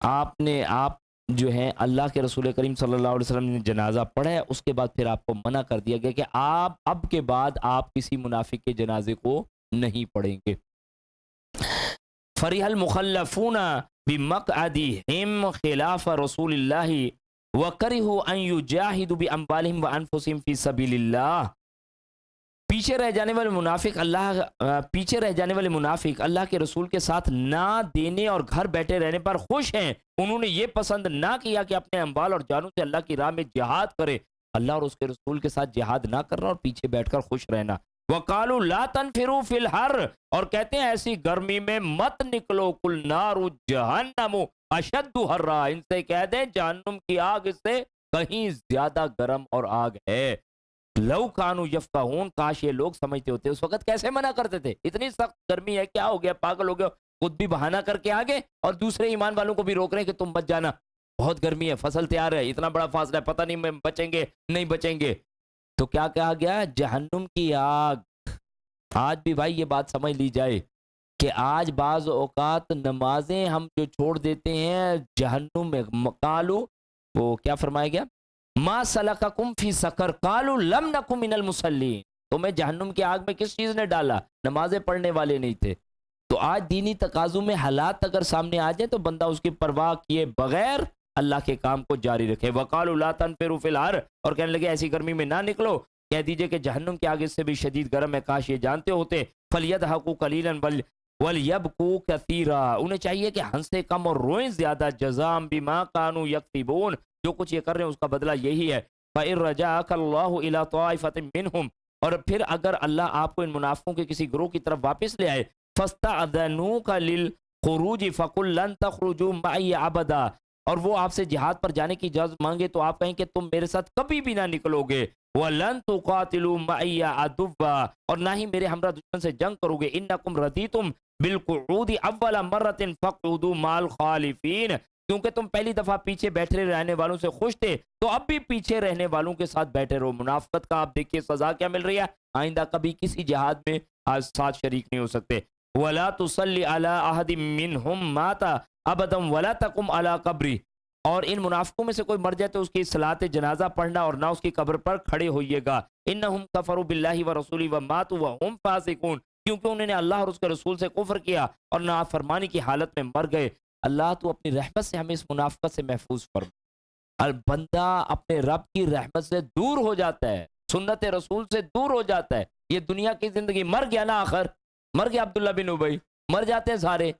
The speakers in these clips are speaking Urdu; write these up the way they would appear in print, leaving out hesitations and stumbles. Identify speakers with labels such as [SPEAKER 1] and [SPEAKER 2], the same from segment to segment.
[SPEAKER 1] آپ جو ہیں اللہ کے رسول کریم صلی اللہ علیہ وسلم نے جنازہ پڑھا ہے، اس کے بعد پھر آپ کو منع کر دیا گیا کہ آپ اب کے بعد آپ کسی منافق کے جنازے کو نہیں پڑھیں گے۔ فرح المخلفون بمقعدہم خلاف رسول اللہ وکرہوا ان یجاہدوا باموالہم وانفسہم فی سبیل اللہ۔ پیچھے رہ جانے والے منافق اللہ کے رسول کے ساتھ نہ دینے اور گھر بیٹھے رہنے پر خوش ہیں۔ انہوں نے یہ پسند نہ کیا کہ اپنے اموال اور جانوں سے اللہ کی راہ میں جہاد کرے، اللہ اور اس کے رسول کے ساتھ جہاد نہ کرنا اور پیچھے بیٹھ کر خوش رہنا۔ وَقَالُوا لَا تَنْفِرُوا فِي الْحَرِّ، اور کہتے ہیں ایسی گرمی میں مت نکلو، قُلْ نَارُ جَهَنَّمُ أَشَدُّ حَرًّا، ان سے کہہ دیں جہنم کی آگ اس سے کہیں زیادہ گرم اور آگ ہے۔ لو کانو یفقہون، کاش یہ لوگ سمجھتے ہوتے اس وقت کیسے منع کرتے تھے، اتنی سخت گرمی ہے، کیا ہو گیا، پاگل ہو گیا، خود بھی بہانہ کر کے آگے اور دوسرے ایمان والوں کو بھی روک رہے ہیں کہ تم مت جانا، بہت گرمی ہے، فصل تیار ہے، اتنا بڑا فاصلہ ہے، پتہ نہیں بچیں گے نہیں بچیں گے۔ تو کیا کہا گیا؟ جہنم کی آگ۔ آج بھی بھائی یہ بات سمجھ لی جائے کہ آج بعض اوقات نمازیں ہم جو چھوڑ دیتے ہیں جہنم میں، قالو وہ کیا فرمایا گیا، ما سلککم فی سقر قالوا لم نکن من المصلین، تمہیں جہنم کی آگ میں کس چیز نے ڈالا؟ نمازیں پڑھنے والے نہیں تھے۔ تو آج دینی تقاضوں میں حالات اگر سامنے آ جائیں تو بندہ اس کی پرواہ کیے بغیر اللہ کے کام کو جاری رکھے۔ وقالوا لا تنفروا فی الحر، اور کہنے لگے ایسی گرمی میں نہ نکلو، کہہ دیجئے کہ جہنم کی آگ اس سے بھی شدید گرم ہے، کاش یہ جانتے ہوتے۔ فلیضحکوا قلیلا ولیبکوا کثیرا، انہیں چاہیے کہ ہنسے کم اور روئیں زیادہ، جزاء بما کانوا یکسبون، جو کچھ یہ کر رہے ہیں اس کا بدلہ یہی ہے۔ فَإِن رَجَعَكَ اللَّهُ إِلَىٰ طَائِفَةٍ مِّنْهُمْ، اور پھر اگر اللہ آپ کو ان منافقوں کے کسی گروہ کی طرف واپس لے آئے، فَاسْتَأْذَنُوكَ لِلْخُرُوجِ فَقُل لَّن تَخْرُجُوا مَعِيَ أَبَدًا، اور وہ آپ سے جہاد پر جانے کی اجازت مانگے تو آپ کہیں کہ تم میرے ساتھ کبھی بھی نہ نکلو گے۔ وَلَن تُقَاتِلُوا مَعِيَ عَدُوًّا، اور نہ ہی میرے ہمراہ دشمن سے جنگ کرو گے۔ إِنَّكُمْ رَضِيتُمْ بِالْقُعُودِ أَوَّلَ مَرَّةٍ فَاقْعُدُوا مَعَ الْخَالِفِينَ، کیونکہ تم پہلی دفعہ پیچھے بیٹھے رہنے والوں سے خوش تھے تو اب بھی پیچھے رہنے والوں کے ساتھ بیٹھے رہو۔ منافقت کا آپ دیکھیے سزا کیا مل رہی ہے، آئندہ کبھی کسی جہاد میں آج ساتھ شریک نہیں ہو سکتے۔ وَلَا تُصَلِّ عَلَىٰ أَحَدٍ مِّنْهُمْ مَاتَ أَبَدًا وَلَا تَقُمْ عَلَىٰ قَبْرِهِ، اور ان منافقوں میں سے کوئی مر جائے تو اس کی صلاۃ جنازہ پڑھنا اور نہ اس کی قبر پر کھڑے ہوئیے گا۔ إِنَّهُمْ كَفَرُوا بِاللَّهِ وَرَسُولِهِ وَمَاتُوا وَهُمْ فَاسِقُونَ، کیونکہ انہوں نے اللہ اور اس کے رسول سے کفر کیا اور نافرمانی کی حالت میں مر گئے۔ اللہ تو اپنی رحمت سے ہمیں اس منافقت سے محفوظ فرما۔ بندہ اپنے رب کی رحمت سے دور ہو جاتا ہے، سنت رسول سے دور ہو جاتا ہے، یہ دنیا کی زندگی، مر گیا نا، آخر مر گیا عبداللہ بن ابی، مر جاتے ہیں سارے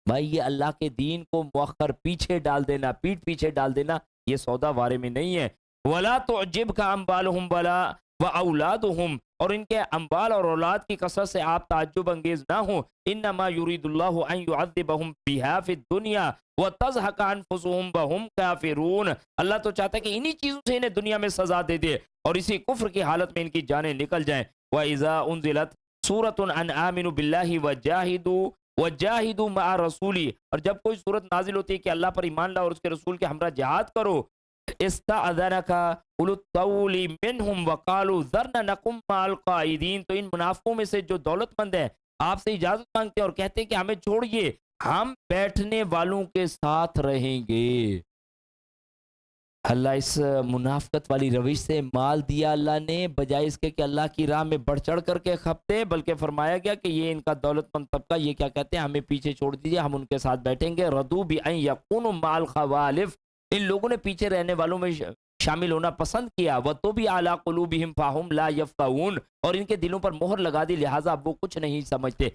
[SPEAKER 1] بھائی۔ یہ اللہ کے دین کو مؤخر پیچھے ڈال دینا، پیٹ پیچھے ڈال دینا، یہ سودا وارے میں نہیں ہے۔ وَلَا تُعْجِبْكَ أَمْوَالُهُمْ وَلَا وَأَوْلَادُهُمْ، اور ان کے اموال اور اولاد کی کثرت سے آپ تعجب انگیز نہ ہوں۔ انما یرید اللہ ان یعذبہم بها فی الدنیا وتزہق انفسہم وہم کافرون، اللہ تو چاہتا ہے کہ انہی چیزوں سے انہیں دنیا میں سزا دے دے اور اسی کفر کی حالت میں ان کی جانیں نکل جائیں۔ وَإِذَا أُنزِلَتْ سُورَةٌ أَنْ آمِنُوا بِاللَّهِ وَجَاهِدُوا مَعَ رَسُولِهِ، اور جب کوئی صورت نازل ہوتی ہے کہ اللہ پر ایمان لاؤ اور اس کے رسول کے ہمراہ جہاد کرو، استأذنک اولو الطول منہم وقالوا ذرنا نکن مع القائدین، تو ان منافقوں میں سے جو دولت مند ہیں آپ سے اجازت مانگتے ہیں اور کہتے ہیں کہ ہمیں چھوڑیے، ہم بیٹھنے والوں کے ساتھ رہیں گے۔ اللہ اس منافقت والی روش سے مال دیا اللہ نے، بجائے اس کے کہ اللہ کی راہ میں بڑھ چڑھ کر کے کھپتے، بلکہ فرمایا گیا کہ یہ ان کا دولت مند طبقہ یہ کیا کہتے ہیں، ہمیں پیچھے چھوڑ دیجئے، ہم ان کے ساتھ بیٹھیں گے۔ رضوا بأن یکونوا مع الخوالف، ان لوگوں نے پیچھے رہنے والوں میں شامل ہونا پسند کیا۔ وَطُبِعَ عَلَىٰ قُلُوبِهِمْ فَهُمْ لَا يَفْقَهُونَ، اور ان کے دلوں پر مہر لگا دی لہٰذا اب وہ کچھ نہیں سمجھتے۔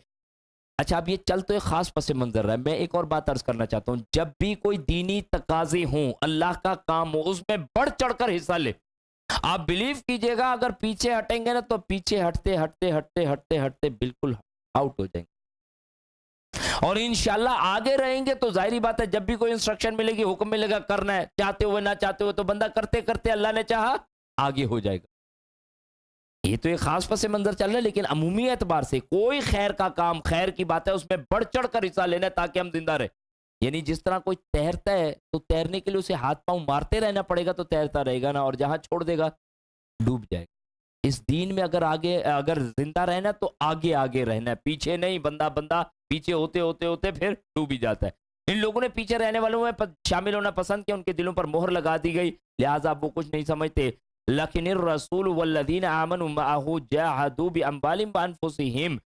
[SPEAKER 1] اچھا اب یہ چل تو ایک خاص پس منظر ہے، میں ایک اور بات عرض کرنا چاہتا ہوں، جب بھی کوئی دینی تقاضے ہوں، اللہ کا کام ہو، اس میں بڑھ چڑھ کر حصہ لے۔ آپ بلیو کیجئے گا اگر پیچھے ہٹیں گے نا تو پیچھے ہٹتے ہٹتے ہٹتے ہٹتے ہٹتے بالکل آؤٹ ہو جائیں گے، اور انشاءاللہ آگے رہیں گے تو ظاہری بات ہے جب بھی کوئی انسٹرکشن ملے گی، حکم ملے گا، کرنا ہے، چاہتے ہوئے نہ چاہتے ہوئے، تو بندہ کرتے کرتے اللہ نے چاہا آگے ہو جائے گا۔ یہ تو ایک خاص پس منظر چل رہا ہے، لیکن عمومی اعتبار سے کوئی خیر کا کام، خیر کی بات ہے، اس میں بڑھ چڑھ کر حصہ لینا ہے تاکہ ہم زندہ رہیں۔ یعنی جس طرح کوئی تیرتا ہے تو تیرنے کے لیے اسے ہاتھ پاؤں مارتے رہنا پڑے گا تو تیرتا رہے گا نا، اور جہاں چھوڑ دے گا ڈوب جائے گا۔ اس دین میں اگر زندہ رہنا تو آگے آگے رہنا ہے، پیچھے نہیں۔ بندہ پیچھے ہوتے ہوتے ہوتے پھر ڈوب ہی جاتا ہے۔ ان لوگوں نے پیچھے رہنے والوں میں شامل ہونا پسند کیا، ان کے دلوں پر مہر لگا دی گئی، لہٰذا وہ کچھ نہیں سمجھتے. لیکن الرسول والذین آمنوا معہ جاہدوا باموالہم وانفسہم،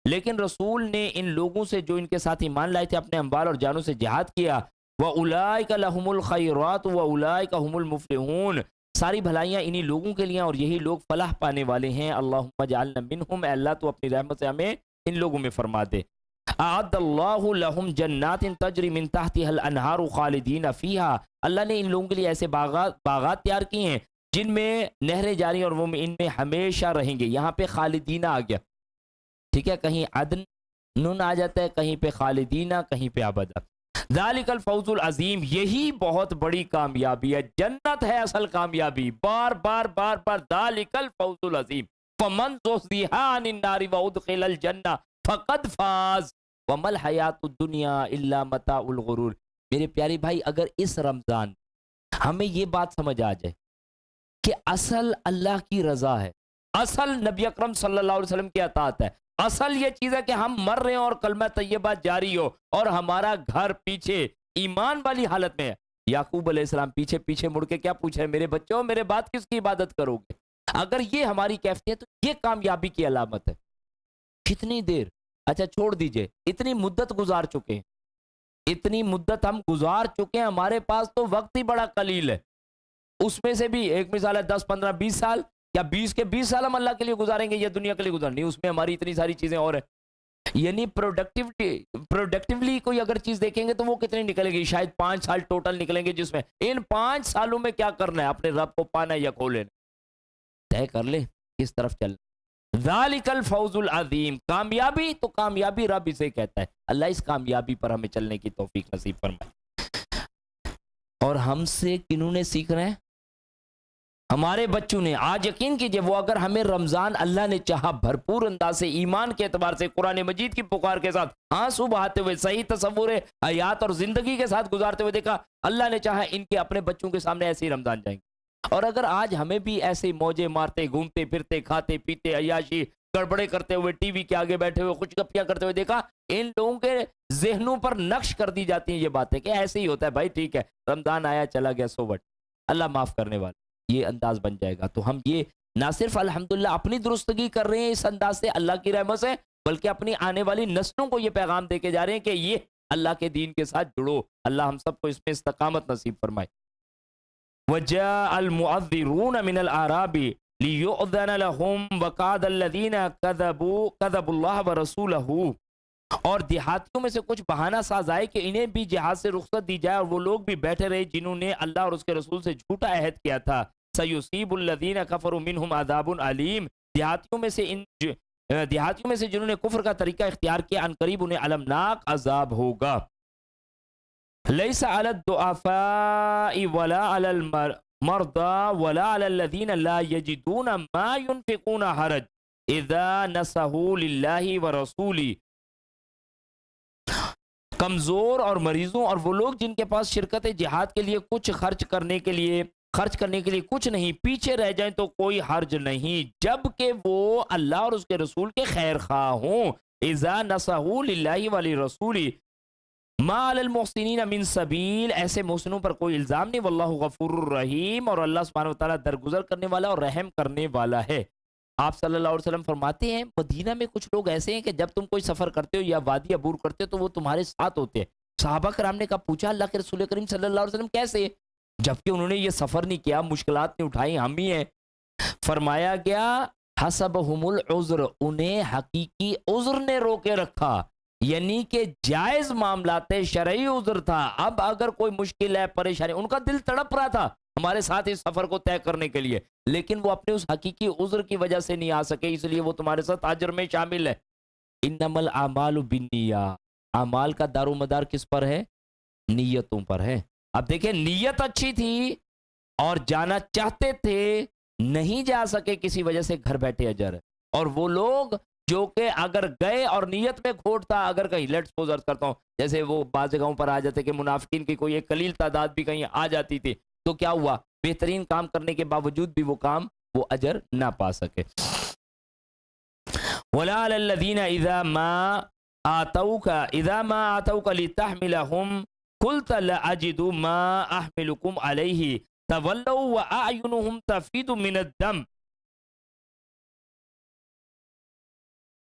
[SPEAKER 1] لیکن رسول نے ان لوگوں سے جو ان کے ساتھ ایمان لائے تھے اپنے اموال اور جانوں سے جہاد کیا. وَأُولَٰئِكَ لَهُمُ الْخَيْرَاتُ وَأُولَٰئِكَ هُمُ الْمُفْلِحُونَ، ساری بھلائیاں انہی لوگوں کے لیے اور یہی لوگ فلاح پانے والے ہیں. اللہم اجعلنا منہم، اے اللہ تو اپنی رحمت سے ہمیں ان لوگوں میں فرما دے. اعد اللہ لہم جنات تجری من تحتها الانہار خالدین فیہا، اللہ نے ان لوگوں کے لیے ایسے باغات تیار کی ہیں جن میں نہریں جاری ہیں اور وہ ان میں ہمیشہ رہیں گے. یہاں پہ خالدین آ گیا، ٹھیک ہے، کہیں عدن نون آ جاتا ہے، کہیں پہ خالدین، کہیں پہ ابدا. ذالک الفوز العظیم، یہی بہت بڑی کامیابی ہے، جنت ہے اصل کامیابی. بار بار بار بار ذالک الفوز العظیم. فمن زحزح عن النار وادخل الجنہ فقد فاز وما الحیات الدنیا الا متاع الغرور. میرے پیارے بھائی، اگر اس رمضان ہمیں یہ بات سمجھ آ جائے کہ اصل اللہ کی رضا ہے، اصل نبی اکرم صلی اللہ علیہ وسلم کی اطاعت ہے، اصل یہ چیز ہے کہ ہم مر رہے ہیں اور کلمہ طیبہ جاری ہو اور ہمارا گھر پیچھے ایمان والی حالت میں ہے. یعقوب علیہ السلام پیچھے پیچھے مڑ کے کیا پوچھے، میرے بچوں میرے بعد کس کی عبادت کرو گے؟ اگر یہ ہماری کیفیت ہے تو یہ کامیابی کی علامت ہے. کتنی دیر، اچھا چھوڑ دیجئے، اتنی مدت گزار چکے ہیں، اتنی مدت ہم گزار چکے ہیں، ہمارے پاس تو وقت ہی بڑا قلیل ہے. اس میں سے بھی ایک مثال ہے 10 15 20 سال، یا 20 کے 20 سال ہم اللہ کے لیے گزاریں گے یا دنیا کے لیے گزاریں گے، اس میں ہماری اتنی ساری چیزیں اور ہیں. یعنی پروڈکٹیولی کوئی اگر چیز دیکھیں گے تو وہ کتنی نکلے گی؟ شاید 5 سال ٹوٹل نکلیں گے، جس میں ان 5 سالوں میں کیا کرنا ہے؟ اپنے رب کو پانا ہے یا کھو لینا؟ طے کر لے کس طرف چلنا. ذالک الفوز العظیم، کامیابی تو کامیابی رب اسے کہتا ہے. اللہ اس کامیابی پر ہمیں چلنے کی توفیق نصیب فرمائے. اور ہم سے کنہوں نے سیکھنا ہے؟ ہمارے بچوں نے. آج یقین کیجئے وہ اگر ہمیں رمضان اللہ نے چاہا بھرپور انداز سے ایمان کے اعتبار سے قرآن مجید کی پکار کے ساتھ آنسو بہاتے ہوئے صحیح تصور حیات اور زندگی کے ساتھ گزارتے ہوئے دیکھا، اللہ نے چاہا ان کے اپنے بچوں کے سامنے ایسے ہی رمضان جائیں گے. اور اگر آج ہمیں بھی ایسے موجے مارتے گھومتے پھرتے کھاتے پیتے عیاشی گڑبڑے کرتے ہوئے ٹی وی کے آگے بیٹھے ہوئے خوش گپیاں کرتے ہوئے دیکھا، ان لوگوں کے ذہنوں پر نقش کر دی جاتی ہیں یہ باتیں کہ ایسے ہی ہوتا ہے بھائی، ٹھیک ہے رمضان آیا چلا گیا، سو وٹ، اللہ معاف کرنے والا، یہ انداز بن جائے گا. تو ہم یہ نہ صرف الحمدللہ اپنی درستگی کر رہے ہیں اس انداز سے اللہ کی رحمت سے، بلکہ اپنی آنے والی نسلوں کو یہ پیغام دے کے جا رہے ہیں کہ یہ اللہ کے دین کے ساتھ جڑو. اللہ ہم سب کو اس میں استقامت نصیب فرمائے. وَجَاءَ الْمُعَذِّرُونَ مِنَ الْأَعْرَابِ لِيُؤْذَنَ لَهُمْ وَقَعَدَ الَّذِينَ كَذَبُوا اللَّهَ وَرَسُولَهُ، اور دیہاتیوں میں سے کچھ بہانہ ساز آئے کہ انہیں بھی جہاد سے رخصت دی جائے، اور وہ لوگ بھی بیٹھے رہے جنہوں نے اللہ اور اس کے رسول سے جھوٹا عہد کیا تھا. سَيُصِيبُ الَّذِينَ كَفَرُوا مِنْهُمْ عَذَابٌ عَلِيمٌ، دیہاتیوں میں سے جنہوں نے کفر کا طریقہ اختیار کیا ان قریب انہیں المناک عذاب ہوگا. لَيْسَ عَلَى الضُّعَفَاءِ وَلَا عَلَى الْمَرْضَى وَلَا عَلَى الَّذِينَ لَا يَجِدُونَ مَا يُنْفِقُونَ حَرَجٌ إِذَا نَصَحُوا لِلَّهِ وَرَسُولِهِ. کمزور اور مریضوں اور وہ لوگ جن کے پاس شرکت جہاد کے لیے کچھ خرچ کرنے کے لیے کچھ نہیں، پیچھے رہ جائیں تو کوئی حرج نہیں، جبکہ وہ اللہ اور اس کے رسول کے خیر خواہ ہوں. اذا نصحوا للہ ولرسولہ ما علی المحسنین من سبیل، ایسے محسنوں پر کوئی الزام نہیں. واللہ غفور الرحیم، اور اللہ سبحانہ وتعالیٰ درگزر کرنے والا اور رحم کرنے والا ہے. آپ صلی اللہ علیہ وسلم فرماتے ہیں مدینہ میں کچھ لوگ ایسے ہیں کہ جب تم کوئی سفر کرتے ہو یا وادی عبور کرتے ہو تو وہ تمہارے ساتھ ہوتے ہیں. صحابہ کرام نے کہا پوچھا اللہ کے رسول کریم صلی اللہ علیہ وسلم کیسے؟ جبکہ انہوں نے یہ سفر نہیں کیا، مشکلات نہیں اٹھائی، ہم ہی ہیں. فرمایا گیا حسبہم العذر، انہیں حقیقی عذر نے روکے رکھا، یعنی کہ جائز معاملات شرعی عذر تھا. اب اگر کوئی مشکل ہے پریشانی، ان کا دل تڑپ رہا تھا ہمارے ساتھ اس سفر کو طے کرنے کے لیے، لیکن وہ اپنے اس حقیقی عذر کی وجہ سے نہیں آ سکے، اس لیے وہ تمہارے ساتھ اجر میں شامل ہے. انما الاعمال بالنیات، اعمال کا دار و مدار کس پر ہے؟ نیتوں پر ہے. اب دیکھیں نیت اچھی تھی اور جانا چاہتے تھے، نہیں جا سکے کسی وجہ سے، گھر بیٹھے اجر ہے. اور وہ لوگ جو کہ اگر گئے اور نیت میں کھوٹ تھا، اگر کہیں لیٹس سپوز کرتا ہوں جیسے وہ بعض جگہوں پر آ جاتے کہ منافقین کی کوئی ایک قلیل تعداد بھی کہیں آ جاتی تھی، تو کیا ہوا؟ بہترین کام کرنے کے باوجود بھی وہ کام وہ اجر نہ پا سکے. وَلَا عَلَى الَّذِينَ إِذَا مَا آتَوْكَ لِتَحْمِلَهُمْ قلت لا اجد ما احملكم علیہ تولوا واعینهم تفیض من الدم،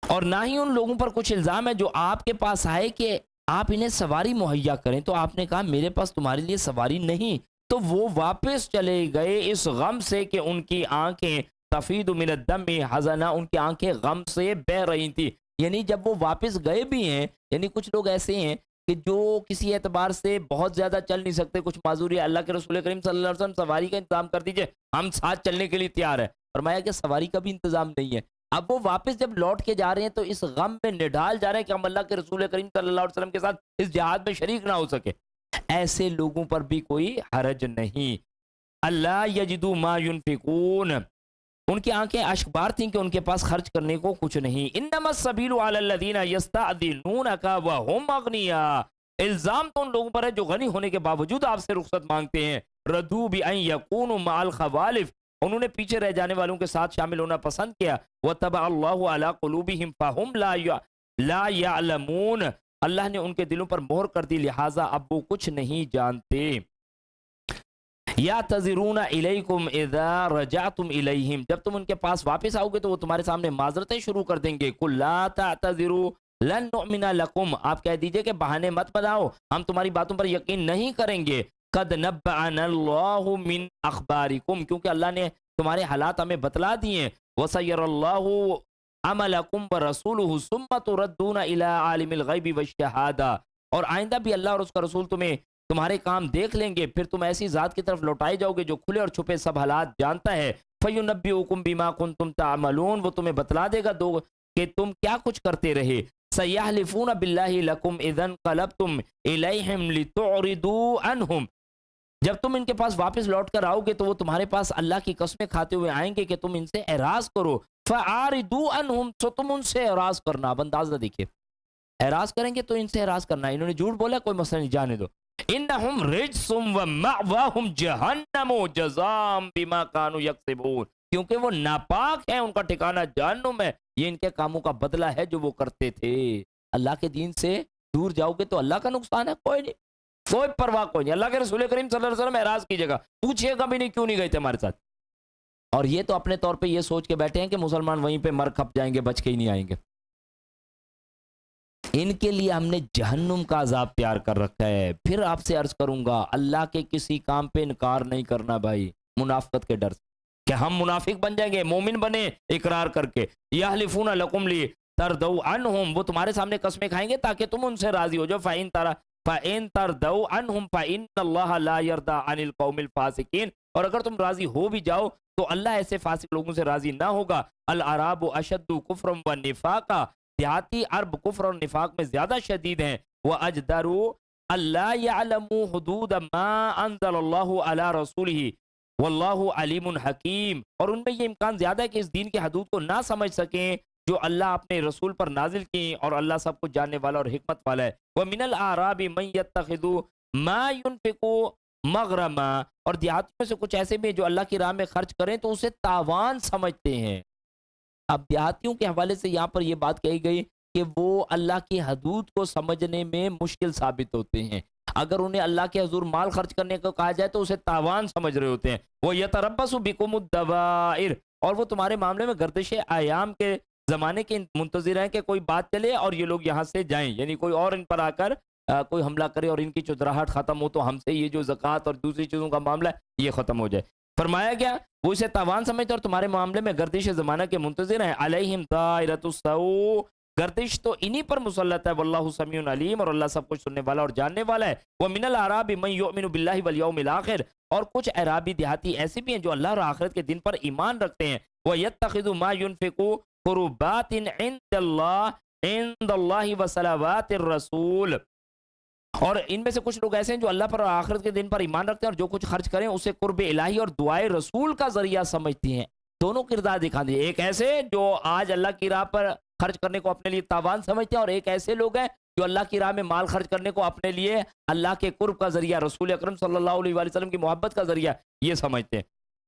[SPEAKER 1] اور نہ ہی ان لوگوں پر کچھ الزام ہے جو آپ کے پاس آئے کہ آپ انہیں سواری مہیا کریں، تو آپ نے کہا میرے پاس تمہارے لیے سواری نہیں، تو وہ واپس چلے گئے اس غم سے کہ ان کی آنکھیں تفیض من الدم حزنا، ان کی آنکھیں غم سے بہہ رہی تھی۔ یعنی جب وہ واپس گئے بھی ہیں، یعنی کچھ لوگ ایسے ہیں کہ جو کسی اعتبار سے بہت زیادہ چل نہیں سکتے، کچھ معذوری، اللہ کے رسول کریم صلی اللہ علیہ وسلم سواری کا انتظام کر دیجئے، ہم ساتھ چلنے کے لیے تیار ہیں۔ فرمایا کہ سواری کا بھی انتظام نہیں ہے۔ اب وہ واپس جب لوٹ کے جا رہے ہیں تو اس غم میں نڈال جا رہے ہیں کہ ہم اللہ کے رسول کریم صلی اللہ علیہ وسلم کے ساتھ اس جہاد میں شریک نہ ہو سکے۔ ایسے لوگوں پر بھی کوئی حرج نہیں۔ اللہ یجدو ما ينفقون، ان کی آنکھیں اشک بار تھیں کہ ان کے پاس خرچ کرنے کو کچھ نہیں۔ انما السبیل علی الذین یستأذنونک وهم اغنیاء، الزام تو ان لوگوں پر ہے جو غنی ہونے کے باوجود آپ سے رخصت مانگتے ہیں۔ ردوا بان یکونوا مع الخوالف، انہوں نے پیچھے رہ جانے والوں کے ساتھ شامل ہونا پسند کیا۔ وطبع اللہ علی قلوبہم فہم لا یعلمون، اللہ نے ان کے دلوں پر مہر کر دی، لہٰذا اب وہ کچھ نہیں جانتے۔ یعتذرون الیکم اذا رجعتم الیہم، جب تم ان کے پاس واپس آؤ گے تو وہ تمہارے سامنے معذرتیں شروع کر دیں گے۔ قل لا تعتذروا لن نؤمن لکم، آپ کہہ دیجئے کہ بہانے مت بناؤ، ہم تمہاری باتوں پر یقین نہیں کریں گے۔ قد نبأنا اللہ من اخبارکم، کیونکہ اللہ نے تمہارے حالات ہمیں بتلا دیے۔ وسیر اللہ عملکم ورسولہ ثم تردون الی عالم الغیب والشہادہ، اور آئندہ بھی اللہ اور اس کا رسول تمہارے کام دیکھ لیں گے، پھر تم ایسی ذات کی طرف لوٹائے جاؤ گے جو کھلے اور چھپے سب حالات جانتا ہے۔ فَيُنَبِّئُكُم بِمَا كُنتُمْ تَعْمَلُونَ، وہ تمہیں بتلا دے گا کہ تم کیا کچھ کرتے رہے۔ سَيَحْلِفُونَ بِاللَّهِ لَكُمْ إِذَا انقلبتم إِلَيْهِمْ لِتُعْرِضُوا عَنْهُمْ، جب تم ان کے پاس واپس لوٹ کر آؤ گے تو وہ تمہارے پاس اللہ کی قسمیں کھاتے ہوئے آئیں گے کہ تم ان سے اعراض کرو۔ فَأَعْرِضُوا عَنْهُمْ، تو تم ان سے اعراض کرنا۔ اب اندازہ دیکھیے، اعراض کریں گے تو ان سے اعراض کرنا، انہوں نے جھوٹ بولا، کوئی مسئلہ نہیں، جانے دو۔ انہم رجس ومأواہم جہنم جزاء بما كانوا یکسبون، کیونکہ وہ ناپاک ہیں، ان کا ٹھکانہ جہنم ہے، یہ ان کے کاموں کا بدلہ ہے جو وہ کرتے تھے۔ اللہ کے دین سے دور جاؤ گے تو اللہ کا نقصان ہے، کوئی نہیں، کوئی پرواہ کوئی نہیں۔ اللہ کے رسول کریم صلی اللہ علیہ وسلم اعراض کیجیے گا، پوچھئے گا بھی نہیں کیوں نہیں گئے تھے ہمارے ساتھ۔ اور یہ تو اپنے طور پہ یہ سوچ کے بیٹھے ہیں کہ مسلمان وہیں پہ مر کھپ جائیں گے، بچ کے ہی نہیں آئیں گے۔ ان کے لیے ہم نے جہنم کا عذاب تیار کر رکھا ہے۔ پھر آپ سے عرض کروں گا، اللہ کے کسی کام پہ انکار نہیں کرنا بھائی، منافقت کے ڈر سے کہ ہم منافق بن جائیں گے، مومن بنے اقرار کر کے۔ یحلفون لکم لی ترضوا عنہم، وہ تمہارے سامنے قسمیں کھائیں گے تاکہ تم ان سے راضی ہو جاؤ۔ فَإِن تَرْضَوْا عَنْهُمْ فَإِنَّ اللَّهَ لَا يَرْضَىٰ عَنِ الْقَوْمِ الْفَاسِقِينَ، اور اگر تم راضی ہو بھی جاؤ تو اللہ ایسے فاسق لوگوں سے راضی نہ ہوگا۔ الْأَعْرَابُ أَشَدُّ كُفْرًا وَنِفَاقًا، دیہاتی عرب کفر اور نفاق میں زیادہ شدید ہیں۔ وَأَجْدَرُوا أَلَّا يَعْلَمُوا حُدُودَ مَا أَنزَلَ اللَّهُ عَلَىٰ رَسُولِهِ وَاللَّهُ عَلِيمٌ حَكِيمٌ، اور ان میں یہ امکان زیادہ ہے کہ اس دین کی حدود کو نہ سمجھ سکیں جو اللہ اپنے رسول پر نازل کی، اور اللہ سب کو جاننے والا اور حکمت والا ہے۔ وَمِنَ الْأَعْرَابِ مَن يَتَّخِذُ مَا يُنْفِقُ مَغْرَمًا، اور دیہاتیوں میں سے کچھ ایسے بھی ہیں جو اللہ کی راہ میں خرچ کریں تو اسے تاوان سمجھتے ہیں۔ اب دیہاتیوں کے حوالے سے یہاں پر یہ بات کہی گئی کہ وہ اللہ کی حدود کو سمجھنے میں مشکل ثابت ہوتے ہیں۔ اگر انہیں اللہ کے حضور مال خرچ کرنے کو کہا جائے تو اسے تاوان سمجھ رہے ہوتے ہیں۔ وہ یتربص بکم الدوائر، اور وہ تمہارے معاملے میں گردش ایام کے زمانے کے منتظر ہیں کہ کوئی بات چلے اور یہ لوگ یہاں سے جائیں، یعنی کوئی اور ان پر آ کر کوئی حملہ کرے اور ان کی چودراہٹ ختم ہو تو ہم سے یہ جو زکوٰۃ اور دوسری چیزوں کا معاملہ ہے یہ ختم ہو جائے۔ فرمایا گیا وہ اسے تاوان سمجھتے اور تمہارے معاملے میں گردش زمانہ کے منتظر ہیں۔ علیہم دائرۃ السوء، گردش تو انہی پر مسلط ہے۔ واللہ سمیع علیم، اور اللہ سب کچھ سننے والا اور جاننے والا ہے۔ ومن الاعراب من یؤمن باللہ والیوم الاخر، اور کچھ اعرابی دیہاتی ایسے بھی ہیں جو اللہ اور آخرت کے دن پر ایمان رکھتے ہیں۔ ویتخذ ما ينفق قربات عند اللہ وصلوات الرسول، اور ان میں سے کچھ لوگ ایسے ہیں جو اللہ پر اور آخرت کے دن پر ایمان رکھتے ہیں اور جو کچھ خرچ کریں اسے قرب الہی اور دعائے رسول کا ذریعہ سمجھتی ہیں۔ دونوں کردار دکھا دیے، ایک ایسے جو آج اللہ کی راہ پر خرچ کرنے کو اپنے لیے تاوان سمجھتے ہیں، اور ایک ایسے لوگ ہیں جو اللہ کی راہ میں مال خرچ کرنے کو اپنے لیے اللہ کے قرب کا ذریعہ، رسول اکرم صلی اللہ علیہ وآلہ وسلم کی محبت کا ذریعہ یہ سمجھتے ہیں۔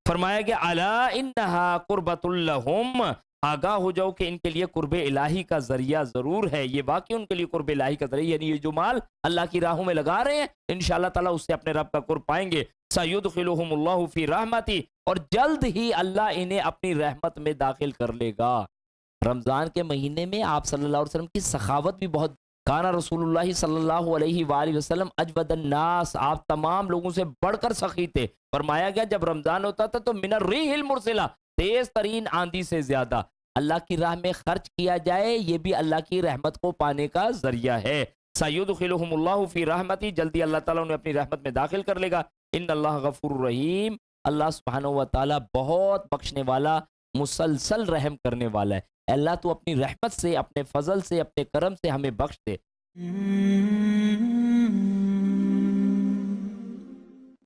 [SPEAKER 1] فرمایا کہ الا انہا قربۃ لہم، آگاہ ہو جاؤ کہ ان کے لیے قرب الہی کا ذریعہ ضرور ہے، یہ واقعی ان کے لیے قرب الہی کا ذریعہ، یعنی یہ جو مال اللہ کی راہوں میں لگا رہے ہیں انشاءاللہ تعالیٰ اس سے اپنے رب کا قرب پائیں گے۔ سَيُدْخِلُهُمُ اللَّهُ فِي رَحْمَتِهِ، اور جلد ہی اللہ انہیں اپنی رحمت میں داخل کر لے گا۔ رمضان کے مہینے میں آپ صلی اللہ علیہ وسلم کی سخاوت بھی بہت، کانا رسول اللہ صلی اللہ علیہ وآلہ وسلم اجود الناس، آپ تمام لوگوں سے بڑھ کر سخی تھے۔ فرمایا گیا جب رمضان ہوتا تھا تو من الریح المرسلہ، تیز ترین آندھی سے زیادہ اللہ کی راہ میں خرچ کیا جائے، یہ بھی اللہ کی رحمت کو پانے کا ذریعہ ہے۔ سَيُدْخِلُهُمُ اللَّهُ فِي رَحْمَتِهِ، جلدی اللہ تعالیٰ انہیں اپنی رحمت میں داخل کر لے گا۔ ان اللہ غفور رحیم، اللہ سبحانہ و تعالیٰ بہت بخشنے والا، مسلسل رحم کرنے والا ہے۔ اے اللہ تو اپنی رحمت سے، اپنے فضل سے، اپنے کرم سے ہمیں بخش دے۔